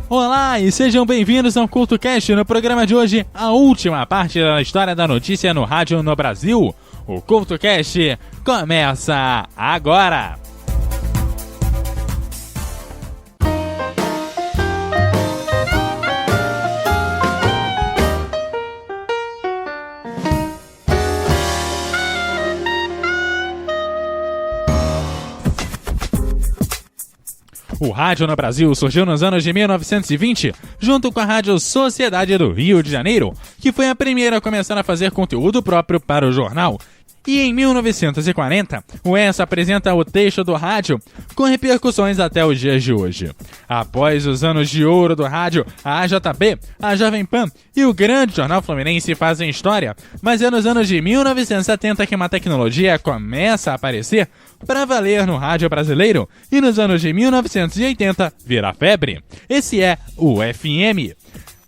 Olá e sejam bem-vindos ao CultoCast. No programa de hoje, a última parte da história da notícia no rádio no Brasil. O CultoCast começa agora! O rádio no Brasil surgiu nos anos de 1920, junto com a Rádio Sociedade do Rio de Janeiro, que foi a primeira a começar a fazer conteúdo próprio para o jornal. E em 1940, o ESA apresenta o texto do rádio, com repercussões até os dias de hoje. Após os anos de ouro do rádio, a AJB, a Jovem Pan e o grande Jornal Fluminense fazem história, mas é nos anos de 1970 que uma tecnologia começa a aparecer para valer no rádio brasileiro e nos anos de 1980 vira febre. Esse é o FM.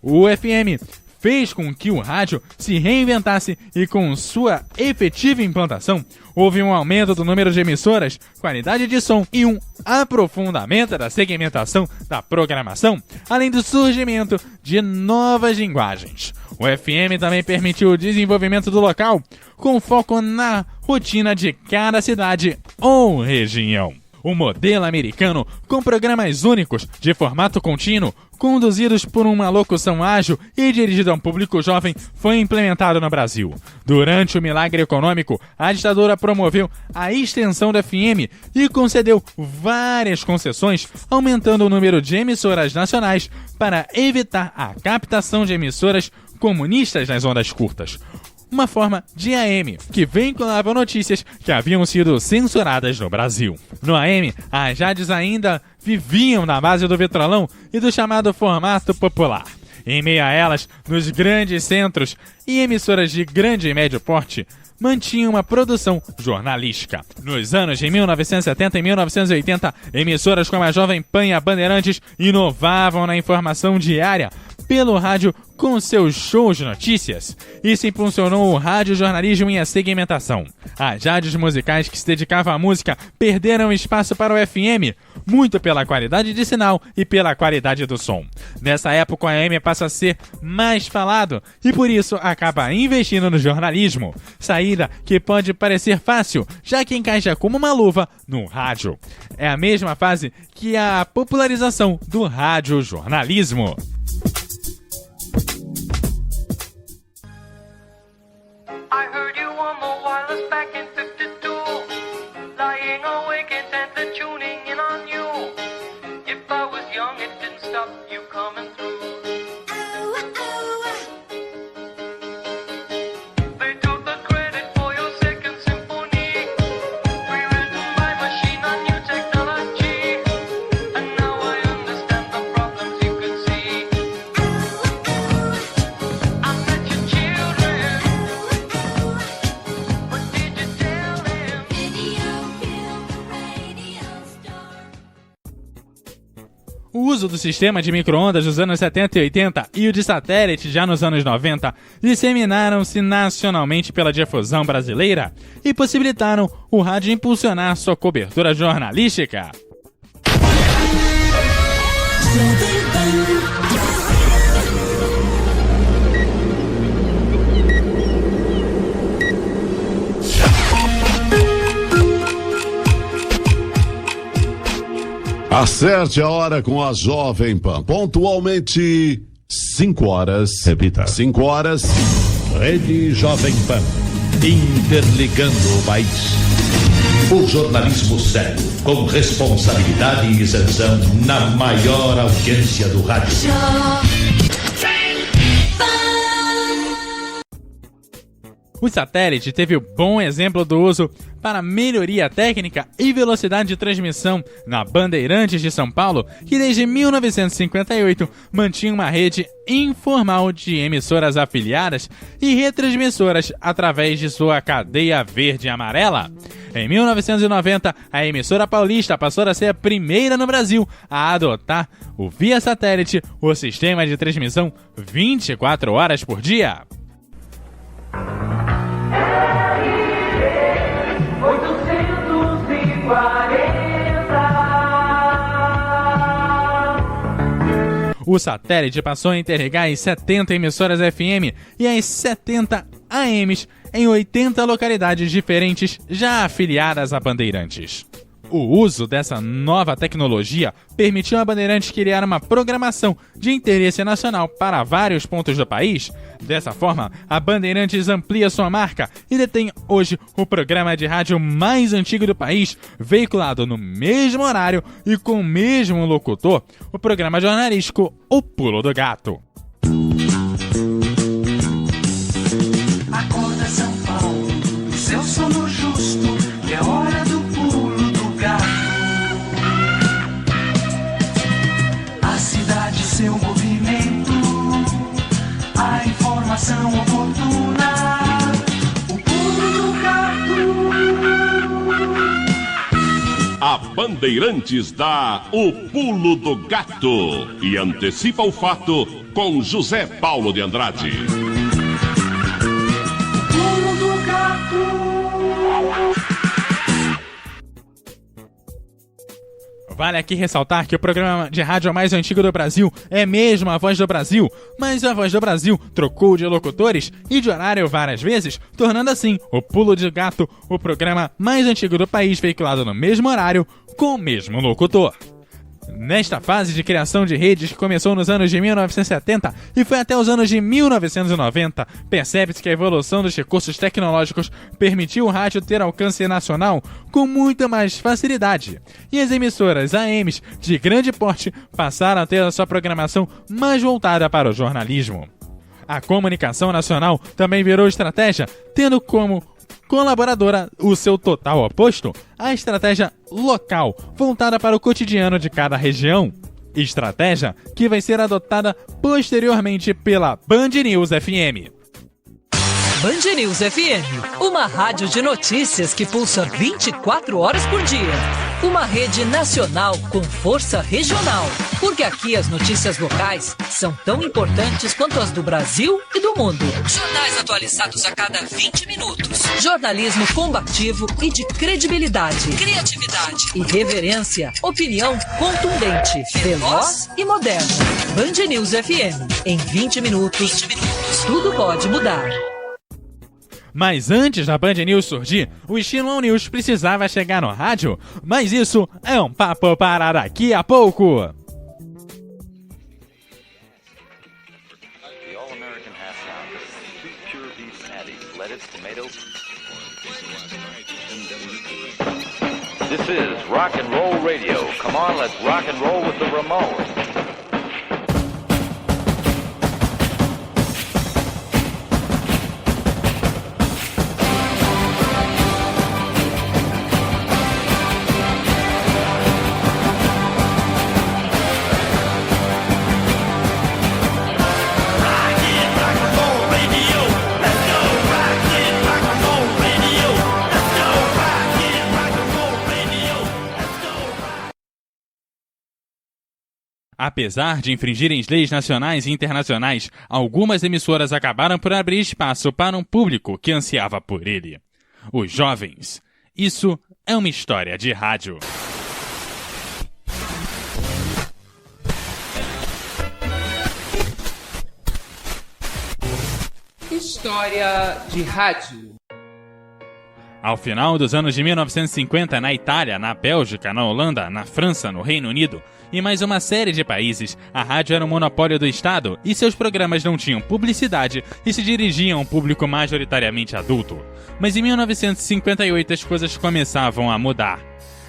O FM fez com que o rádio se reinventasse e com sua efetiva implantação, houve um aumento do número de emissoras, qualidade de som e um aprofundamento da segmentação da programação, além do surgimento de novas linguagens. O FM também permitiu o desenvolvimento do local, com foco na rotina de cada cidade ou região. O modelo americano, com programas únicos, de formato contínuo, conduzidos por uma locução ágil e dirigido a um público jovem, foi implementado no Brasil. Durante o milagre econômico, a ditadura promoveu a extensão do FM e concedeu várias concessões, aumentando o número de emissoras nacionais para evitar a captação de emissoras comunistas nas ondas curtas. Uma forma de AM, que vinculava notícias que haviam sido censuradas no Brasil. No AM, as rádios ainda viviam na base do vitrolão e do chamado formato popular. Em meio a elas, nos grandes centros e emissoras de grande e médio porte, mantinha uma produção jornalística. Nos anos de 1970 e 1980, emissoras como a Jovem Pan e a Bandeirantes inovavam na informação diária pelo rádio com seus shows de notícias. Isso impulsionou o radiojornalismo e a segmentação. As rádios musicais que se dedicavam à música perderam espaço para o FM, muito pela qualidade de sinal e pela qualidade do som. Nessa época, o AM passa a ser mais falado e por isso acaba investindo no jornalismo. Saída que pode parecer fácil, já que encaixa como uma luva no rádio. É a mesma fase que a popularização do radiojornalismo. I heard you on the wireless back in 52, lying awake and tuning in on you. If I was young, it didn't stop you coming through. They took the credit for your second symphony, rewritten by machine on new technology. And now I understand the problems you could see. I met your children. O uso do sistema de micro-ondas dos anos 70 e 80 e o de satélite já nos anos 90 disseminaram-se nacionalmente pela difusão brasileira e possibilitaram o rádio impulsionar sua cobertura jornalística. Acerte a hora com a Jovem Pan. Pontualmente, 5 horas. Repita. 5 horas. Rede Jovem Pan, interligando o país. O jornalismo sério, com responsabilidade e isenção na maior audiência do rádio. O satélite teve o bom exemplo do uso para melhoria técnica e velocidade de transmissão na Bandeirantes de São Paulo, que desde 1958 mantinha uma rede informal de emissoras afiliadas e retransmissoras através de sua cadeia verde e amarela. Em 1990, a emissora paulista passou a ser a primeira no Brasil a adotar o via satélite, o sistema de transmissão 24 horas por dia. o satélite passou a interligar as 70 emissoras FM e as 70 AMs em 80 localidades diferentes já afiliadas a Bandeirantes. O uso dessa nova tecnologia permitiu a Bandeirantes criar uma programação de interesse nacional para vários pontos do país. Dessa forma, a Bandeirantes amplia sua marca e detém hoje o programa de rádio mais antigo do país, veiculado no mesmo horário e com o mesmo locutor, o programa jornalístico O Pulo do Gato. Acorda São Paulo, seu sono justo, é hora do pulo do gato. A cidade, seu movimento, a informação oportuna, o pulo do gato. A Bandeirantes dá o Pulo do Gato e antecipa o fato com José Paulo de Andrade. Pulo do gato. Vale aqui ressaltar que o programa de rádio mais antigo do Brasil é mesmo a Voz do Brasil, mas a Voz do Brasil trocou de locutores e de horário várias vezes, tornando assim o Pulo de Gato o programa mais antigo do país veiculado no mesmo horário com o mesmo locutor. Nesta fase de criação de redes que começou nos anos de 1970 e foi até os anos de 1990, percebe-se que a evolução dos recursos tecnológicos permitiu o rádio ter alcance nacional com muita mais facilidade, e as emissoras AMs de grande porte passaram a ter a sua programação mais voltada para o jornalismo. A comunicação nacional também virou estratégia, tendo como colaboradora o seu total oposto, a estratégia local, voltada para o cotidiano de cada região. Estratégia que vai ser adotada posteriormente pela Band News FM. Band News FM, uma rádio de notícias que pulsa 24 horas por dia. Uma rede nacional com força regional, porque aqui as notícias locais são tão importantes quanto as do Brasil e do mundo. Jornais atualizados a cada 20 minutos. Jornalismo combativo e de credibilidade, criatividade e reverência. Opinião contundente, veloz e moderna. Band News FM, em 20 minutos, tudo pode mudar. Mas antes da Band News surgir, o Estilo News precisava chegar no rádio, mas isso é um papo para daqui a pouco. The All-American half pound, 2 pure beef patties, lettuce, tomatoes. This is Rock and Roll Radio. Come on, let's rock and roll with the Ramones. Apesar de infringirem leis nacionais e internacionais, algumas emissoras acabaram por abrir espaço para um público que ansiava por ele. Os jovens. Isso é uma história de rádio. História de rádio. Ao final dos anos de 1950, na Itália, na Bélgica, na Holanda, na França, no Reino Unido e mais uma série de países, a rádio era um monopólio do Estado e seus programas não tinham publicidade e se dirigiam a um público majoritariamente adulto. Mas em 1958 as coisas começavam a mudar.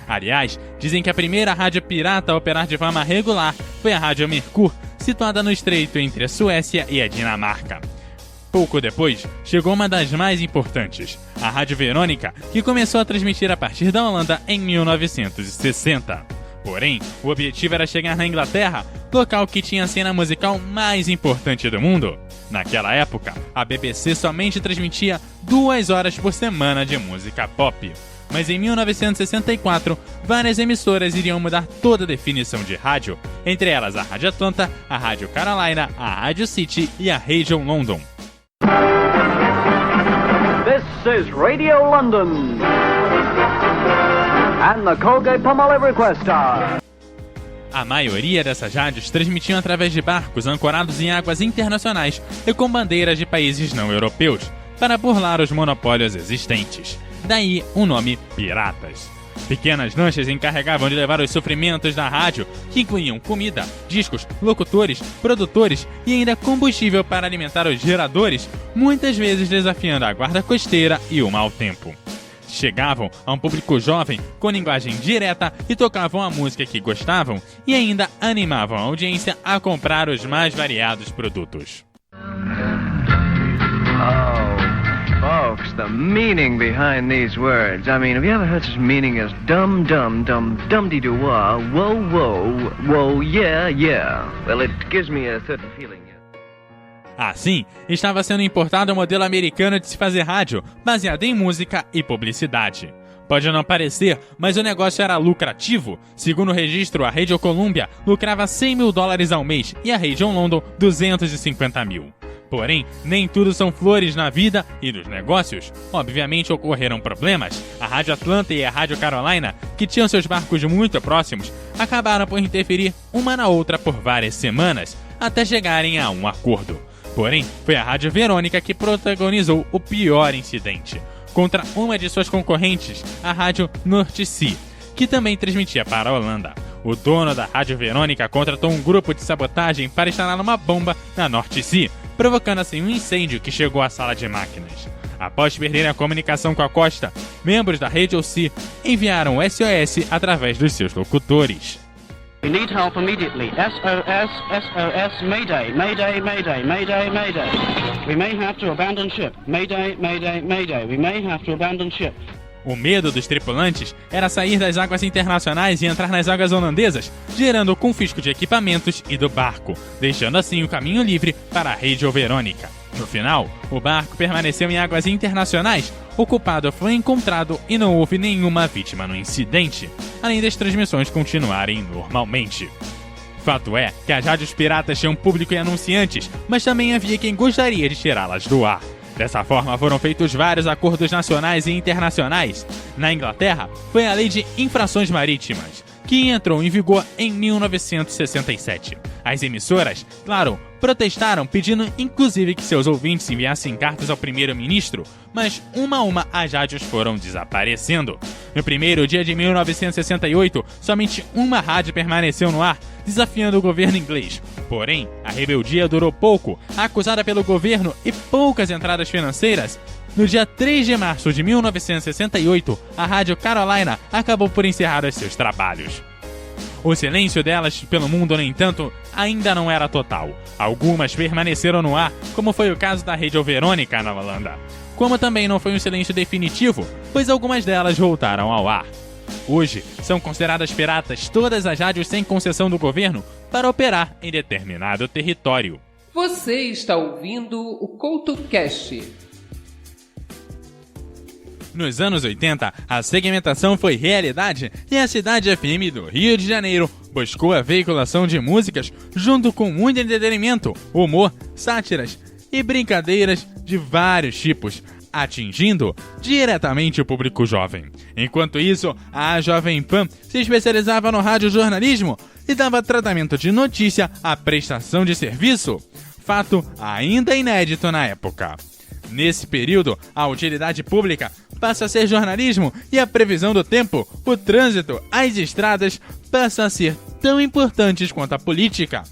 Aliás, dizem que a primeira rádio pirata a operar de forma regular foi a Rádio Mercur, situada no estreito entre a Suécia e a Dinamarca. Pouco depois, chegou uma das mais importantes, a Rádio Verônica, que começou a transmitir a partir da Holanda em 1960. Porém, o objetivo era chegar na Inglaterra, local que tinha a cena musical mais importante do mundo. Naquela época, a BBC somente transmitia 2 horas por semana de música pop. Mas em 1964, várias emissoras iriam mudar toda a definição de rádio, entre elas a Rádio Atlanta, a Rádio Carolina, a Rádio City e a Radio London. This is Radio London and the Colgate-Palmolive Request Star. A maioria dessas rádios transmitiam através de barcos ancorados em águas internacionais e com bandeiras de países não europeus, para burlar os monopólios existentes. Daí o nome Piratas. Pequenas lanchas encarregavam de levar os suprimentos da rádio, que incluíam comida, discos, locutores, produtores e ainda combustível para alimentar os geradores, muitas vezes desafiando a guarda costeira e o mau tempo. Chegavam a um público jovem com linguagem direta e tocavam a música que gostavam e ainda animavam a audiência a comprar os mais variados produtos. Folks, the meaning behind these words. I mean, have you ever heard such meaning as dum dum dum dum-de-doo-wah, whoa whoa, whoa yeah yeah? Well, it gives me a certain feeling. Assim, estava sendo importado um modelo americano de se fazer rádio, baseado em música e publicidade. Pode não parecer, mas o negócio era lucrativo. Segundo o registro, a Radio Columbia lucrava $100 mil ao mês e a Radio London 250 mil. Porém, nem tudo são flores na vida e nos negócios. Obviamente ocorreram problemas. A Rádio Atlanta e a Rádio Carolina, que tinham seus barcos muito próximos, acabaram por interferir uma na outra por várias semanas, até chegarem a um acordo. Porém, foi a Rádio Verônica que protagonizou o pior incidente, contra uma de suas concorrentes, a Rádio North Sea, que também transmitia para a Holanda. O dono da Rádio Verônica contratou um grupo de sabotagem para instalar uma bomba na North Sea, provocando assim um incêndio que chegou à sala de máquinas. Após perderem a comunicação com a costa, membros da Radio Sea enviaram o SOS através dos seus locutores. We need help immediately. SOS, SOS, Mayday, Mayday, Mayday, Mayday, Mayday. We may have to abandon ship. Mayday, Mayday, Mayday. We may have to abandon ship. O medo dos tripulantes era sair das águas internacionais e entrar nas águas holandesas, gerando o confisco de equipamentos e do barco, deixando assim o caminho livre para a Radio Verônica. No final, o barco permaneceu em águas internacionais, o culpado foi encontrado e não houve nenhuma vítima no incidente, além das transmissões continuarem normalmente. Fato é que as rádios piratas tinham público e anunciantes, mas também havia quem gostaria de tirá-las do ar. Dessa forma, foram feitos vários acordos nacionais e internacionais. Na Inglaterra, foi a Lei de Infrações Marítimas, que entrou em vigor em 1967. As emissoras, claro, protestaram, pedindo inclusive que seus ouvintes enviassem cartas ao primeiro-ministro, mas uma a uma as rádios foram desaparecendo. No primeiro dia de 1968, somente uma rádio permaneceu no ar, desafiando o governo inglês. Porém, a rebeldia durou pouco, acusada pelo governo e poucas entradas financeiras. No dia 3 de março de 1968, a Rádio Carolina acabou por encerrar os seus trabalhos. O silêncio delas pelo mundo, no entanto, ainda não era total. Algumas permaneceram no ar, como foi o caso da Radio Verônica na Holanda. Como também não foi um silêncio definitivo, pois algumas delas voltaram ao ar. Hoje, são consideradas piratas todas as rádios sem concessão do governo para operar em determinado território. Você está ouvindo o CoutoCast. Nos anos 80, a segmentação foi realidade e a Cidade FM do Rio de Janeiro buscou a veiculação de músicas junto com muito entretenimento, humor, sátiras e brincadeiras de vários tipos, atingindo diretamente o público jovem. Enquanto isso, a Jovem Pan se especializava no radiojornalismo e dava tratamento de notícia à prestação de serviço, fato ainda inédito na época. Nesse período, a utilidade pública passa a ser jornalismo e a previsão do tempo, o trânsito, as estradas passam a ser tão importantes quanto a política.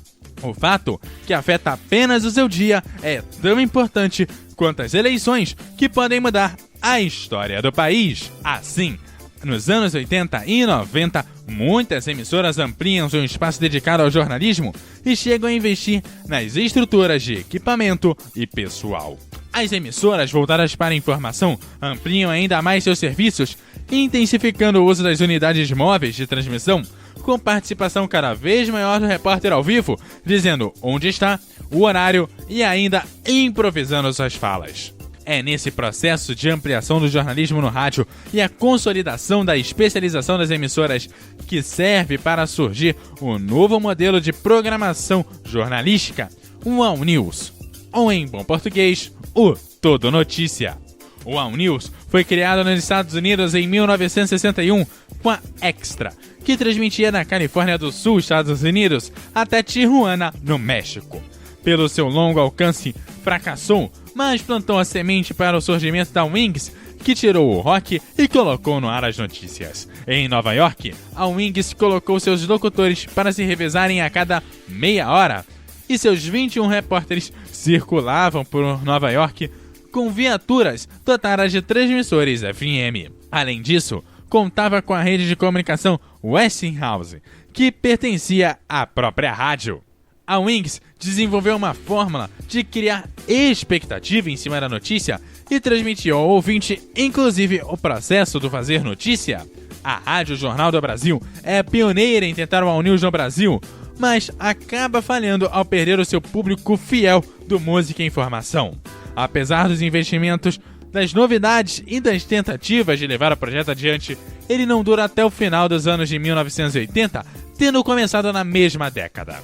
O fato que afeta apenas o seu dia é tão importante quanto as eleições, que podem mudar a história do país. Assim, nos anos 80 e 90, muitas emissoras ampliam seu espaço dedicado ao jornalismo e chegam a investir nas estruturas de equipamento e pessoal. As emissoras voltadas para a informação ampliam ainda mais seus serviços, intensificando o uso das unidades móveis de transmissão, com participação cada vez maior do repórter ao vivo, dizendo onde está, o horário e ainda improvisando suas falas. É nesse processo de ampliação do jornalismo no rádio e a consolidação da especialização das emissoras que serve para surgir o novo modelo de programação jornalística, o All News, ou em bom português, o Todo Notícia. O All News foi criado nos Estados Unidos em 1961 com a Extra, que transmitia da Califórnia do Sul, Estados Unidos, até Tijuana, no México. Pelo seu longo alcance, fracassou, mas plantou a semente para o surgimento da Wings, que tirou o rock e colocou no ar as notícias. Em Nova York, a Wings colocou seus locutores para se revezarem a cada meia hora, e seus 21 repórteres circulavam por Nova York com viaturas dotadas de transmissores FM. Além disso, contava com a rede de comunicação Westinghouse, que pertencia à própria rádio. A Wings desenvolveu uma fórmula de criar expectativa em cima da notícia e transmitiu ao ouvinte, inclusive, o processo do fazer notícia. A Rádio Jornal do Brasil é pioneira em tentar o All News no Brasil, mas acaba falhando ao perder o seu público fiel do Música e Informação. Apesar dos investimentos, das novidades e das tentativas de levar o projeto adiante, ele não dura até o final dos anos de 1980, tendo começado na mesma década.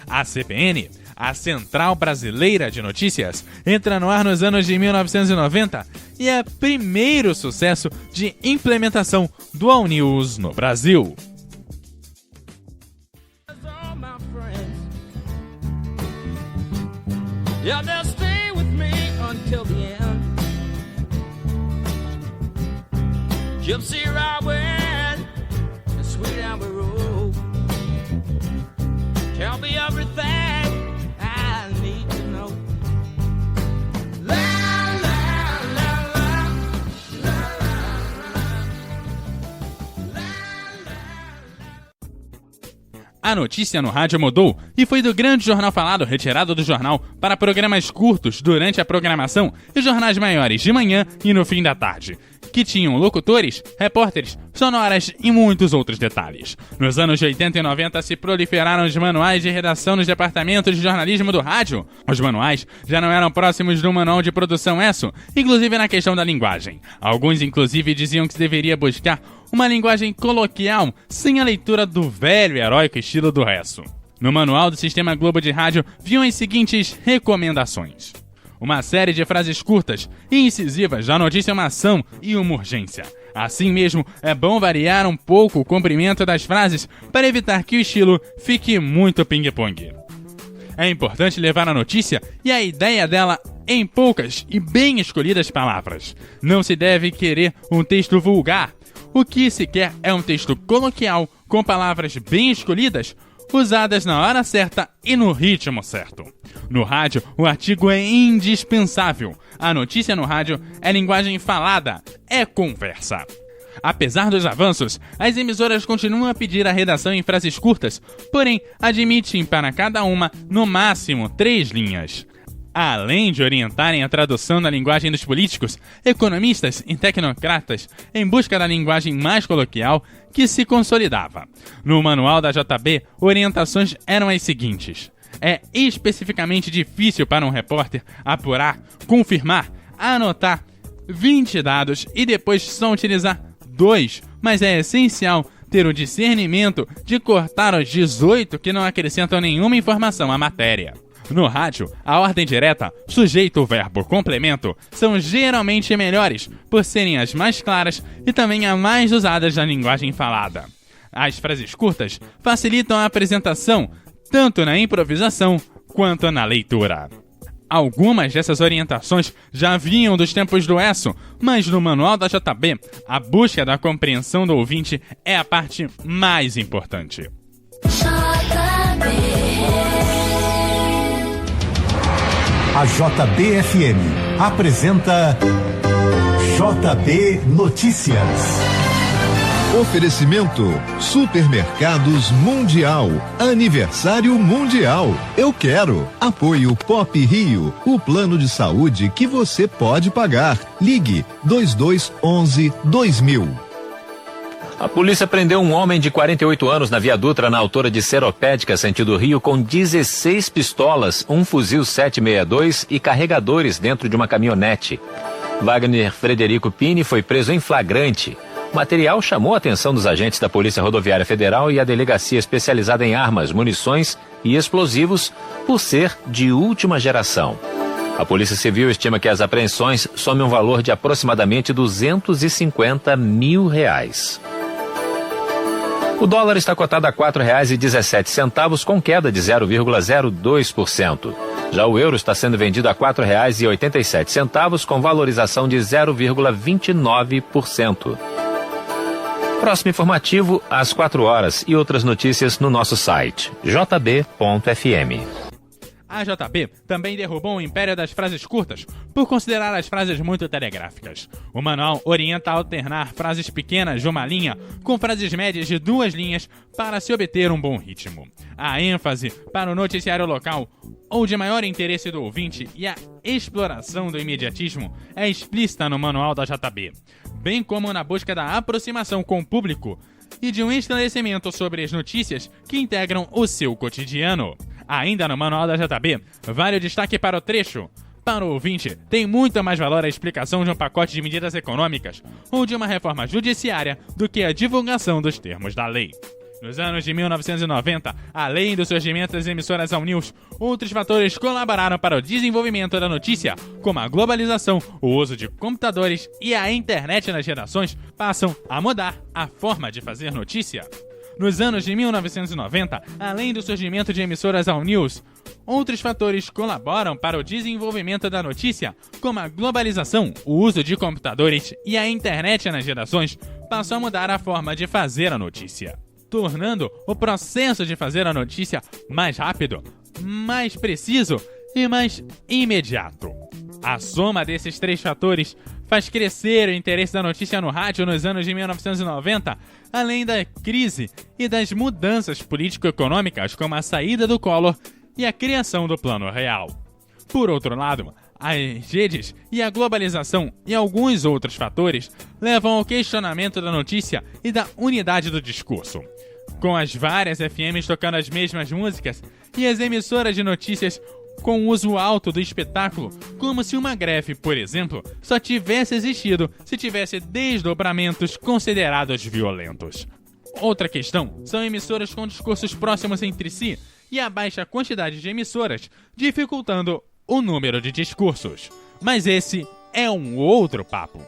A CBN, a Central Brasileira de Notícias, entra no ar nos anos de 1990 e é primeiro sucesso de implementação do All News no Brasil. Yeah, they'll stay with me until the end. Gypsy Robin, the sweet amber road. Tell me everything I need to know. La la la la, la la la. A notícia no rádio mudou e foi do grande jornal falado retirado do jornal para programas curtos durante a programação e jornais maiores de manhã e no fim da tarde, que tinham locutores, repórteres, sonoras e muitos outros detalhes. Nos anos de 80 e 90 se proliferaram os manuais de redação nos departamentos de jornalismo do rádio. Os manuais já não eram próximos do manual de produção ESSO, inclusive na questão da linguagem. Alguns inclusive diziam que se deveria buscar uma linguagem coloquial, sem a leitura do velho e heróico estilo do resto. No manual do Sistema Globo de Rádio viam as seguintes recomendações: uma série de frases curtas e incisivas da notícia, uma ação e uma urgência. Assim mesmo, é bom variar um pouco o comprimento das frases para evitar que o estilo fique muito ping-pong. É importante levar a notícia e a ideia dela em poucas e bem escolhidas palavras. Não se deve querer um texto vulgar. O que se quer é um texto coloquial, com palavras bem escolhidas, usadas na hora certa e no ritmo certo. No rádio, o artigo é indispensável. A notícia no rádio é linguagem falada, é conversa. Apesar dos avanços, as emissoras continuam a pedir a redação em frases curtas, porém admitem para cada uma, no máximo, 3 linhas. Além de orientarem a tradução da linguagem dos políticos, economistas e tecnocratas em busca da linguagem mais coloquial que se consolidava. No manual da JB, orientações eram as seguintes: é especificamente difícil para um repórter apurar, confirmar, anotar 20 dados e depois só utilizar 2, mas é essencial ter o discernimento de cortar os 18 que não acrescentam nenhuma informação à matéria. No rádio, a ordem direta, sujeito, verbo, complemento são geralmente melhores, por serem as mais claras e também as mais usadas na linguagem falada. As frases curtas facilitam a apresentação, tanto na improvisação quanto na leitura. Algumas dessas orientações já vinham dos tempos do ESSO, mas no manual da JB, a busca da compreensão do ouvinte é a parte mais importante. A JBFM apresenta JB Notícias. Oferecimento Supermercados Mundial. Aniversário Mundial. Eu quero. Apoio Pop Rio. O plano de saúde que você pode pagar. Ligue 2211-2000. A polícia prendeu um homem de 48 anos na Via Dutra, na altura de Seropédica, sentido Rio, com 16 pistolas, um fuzil 762 e carregadores dentro de uma caminhonete. Wagner Frederico Pini foi preso em flagrante. O material chamou a atenção dos agentes da Polícia Rodoviária Federal e a Delegacia Especializada em Armas, Munições e Explosivos por ser de última geração. A Polícia Civil estima que as apreensões somem um valor de aproximadamente R$250 mil. O dólar está cotado a R$ 4,17, com queda de 0,02%. Já o euro está sendo vendido a R$ 4,87, com valorização de 0,29%. Próximo informativo, às 4 horas, e outras notícias no nosso site, jb.fm. A JB também derrubou o império das frases curtas por considerar as frases muito telegráficas. O manual orienta a alternar frases pequenas de uma linha com frases médias de 2 linhas para se obter um bom ritmo. A ênfase para o noticiário local ou de maior interesse do ouvinte e a exploração do imediatismo é explícita no manual da JB, bem como na busca da aproximação com o público e de um esclarecimento sobre as notícias que integram o seu cotidiano. Ainda no manual da JB, vale o destaque para o trecho. Para o ouvinte, tem muito mais valor a explicação de um pacote de medidas econômicas ou de uma reforma judiciária do que a divulgação dos termos da lei. Nos anos de 1990, além do surgimento das emissoras All News, outros fatores colaboraram para o desenvolvimento da notícia, como a globalização, o uso de computadores e a internet nas redações, passam a mudar a forma de fazer notícia. Nos anos de 1990, além do surgimento de emissoras All News, outros fatores colaboram para o desenvolvimento da notícia, como a globalização, o uso de computadores e a internet nas redações, passam a mudar a forma de fazer a notícia, tornando o processo de fazer a notícia mais rápido, mais preciso e mais imediato. A soma desses 3 fatores faz crescer o interesse da notícia no rádio nos anos de 1990, além da crise e das mudanças político-econômicas como a saída do Collor e a criação do Plano Real. Por outro lado, as redes e a globalização e alguns outros fatores levam ao questionamento da notícia e da unidade do discurso. Com as várias FMs tocando as mesmas músicas e as emissoras de notícias com o uso alto do espetáculo, como se uma greve, por exemplo, só tivesse existido se tivesse desdobramentos considerados violentos. Outra questão são emissoras com discursos próximos entre si e a baixa quantidade de emissoras, dificultando o número de discursos. Mas esse é um outro papo.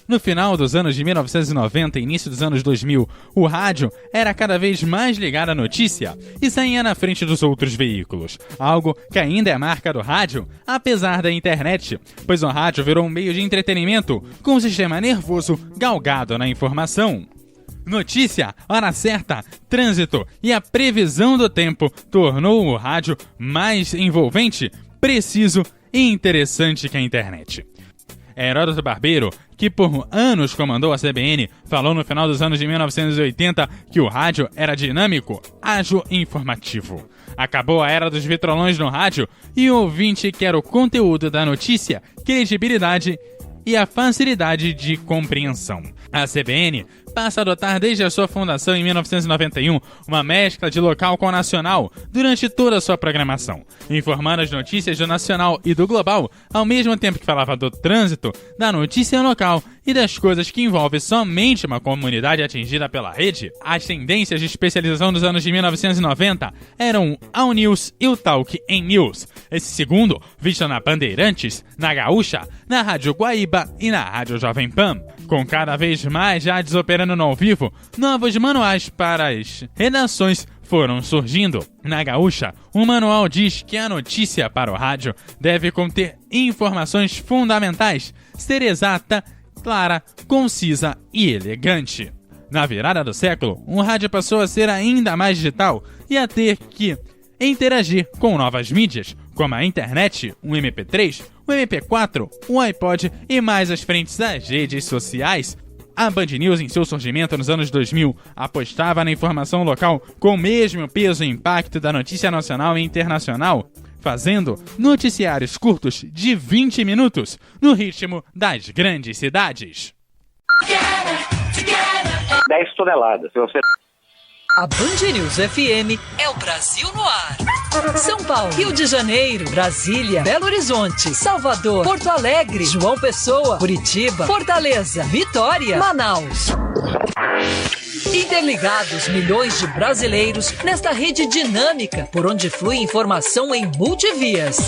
No final dos anos de 1990 e início dos anos 2000, o rádio era cada vez mais ligado à notícia e saía na frente dos outros veículos, algo que ainda é marca do rádio, apesar da internet, pois o rádio virou um meio de entretenimento com um sistema nervoso galgado na informação. Notícia, hora certa, trânsito e a previsão do tempo tornou o rádio mais envolvente, preciso e interessante que a internet. Heródoto Barbeiro, que por anos comandou a CBN, falou no final dos anos de 1980 que o rádio era dinâmico, ágil e informativo. Acabou a era dos vitrolões no rádio e o ouvinte quer o conteúdo da notícia, credibilidade e a facilidade de compreensão. A CBN passa a adotar desde a sua fundação em 1991 uma mescla de local com nacional durante toda a sua programação, informando as notícias do nacional e do global, ao mesmo tempo que falava do trânsito, da notícia local e das coisas que envolvem somente uma comunidade atingida pela rede. As tendências de especialização dos anos de 1990 eram o All News e o Talk em News, esse segundo visto na Bandeirantes, na Gaúcha, na Rádio Guaíba e na Rádio Jovem Pan. Com cada vez mais rádios operando no ao vivo, novos manuais para as redações foram surgindo. Na Gaúcha, o manual diz que a notícia para o rádio deve conter informações fundamentais, ser exata, clara, concisa e elegante. Na virada do século, o rádio passou a ser ainda mais digital e a ter que interagir com novas mídias, como a internet, o MP3, o MP4, o iPod e mais as frentes das redes sociais. A Band News, em seu surgimento nos anos 2000, apostava na informação local com o mesmo peso e impacto da notícia nacional e internacional, fazendo noticiários curtos de 20 minutos, no ritmo das grandes cidades. 10 toneladas. Se você... A Band News FM é o Brasil no ar. São Paulo, Rio de Janeiro, Brasília, Belo Horizonte, Salvador, Porto Alegre, João Pessoa, Curitiba, Fortaleza, Vitória, Manaus. Interligados milhões de brasileiros nesta rede dinâmica por onde flui informação em multivias.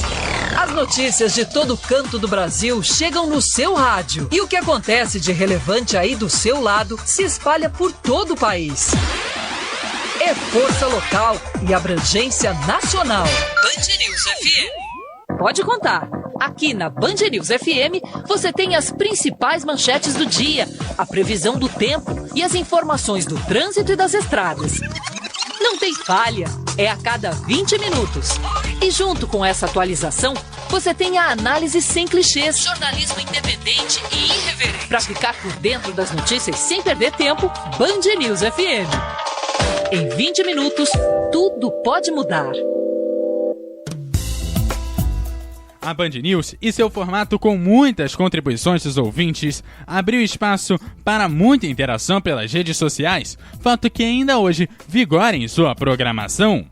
As notícias de todo canto do Brasil chegam no seu rádio e o que acontece de relevante aí do seu lado se espalha por todo o país. É força local e abrangência nacional. Band News FM. Pode contar. Aqui na Band News FM você tem as principais manchetes do dia, a previsão do tempo e as informações do trânsito e das estradas. Não tem falha, é a cada 20 minutos. E junto com essa atualização, você tem a análise sem clichês, jornalismo independente e irreverente. Para ficar por dentro das notícias sem perder tempo, Band News FM. Em 20 minutos, tudo pode mudar. A Band News e seu formato com muitas contribuições dos ouvintes abriu espaço para muita interação pelas redes sociais, fato que ainda hoje vigora em sua programação.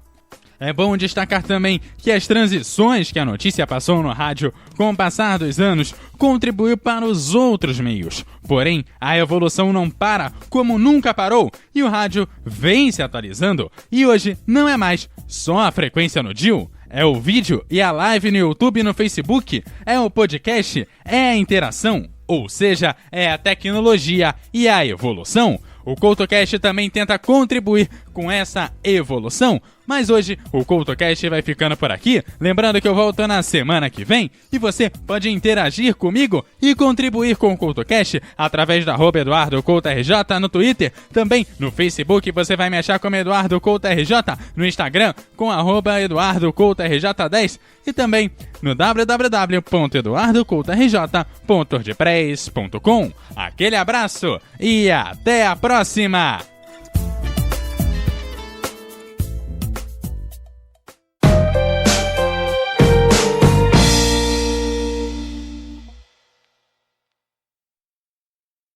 É bom destacar também que as transições que a notícia passou no rádio com o passar dos anos contribuiu para os outros meios. Porém, a evolução não para como nunca parou e o rádio vem se atualizando. E hoje não é mais só a frequência no dial, é o vídeo e a live no YouTube e no Facebook, é o podcast, é a interação, ou seja, é a tecnologia e a evolução. O CoutoCast também tenta contribuir com essa evolução, mas hoje o CoutoCast vai ficando por aqui. Lembrando que eu volto na semana que vem e você pode interagir comigo e contribuir com o CoutoCast através da @EduardoCoutoRJ no Twitter, também no Facebook você vai me achar como EduardoCoutoRJ, no Instagram com @EduardoCoutoRJ10 e também no www.eduardocoutorj.wordpress.com. Aquele abraço e até a próxima!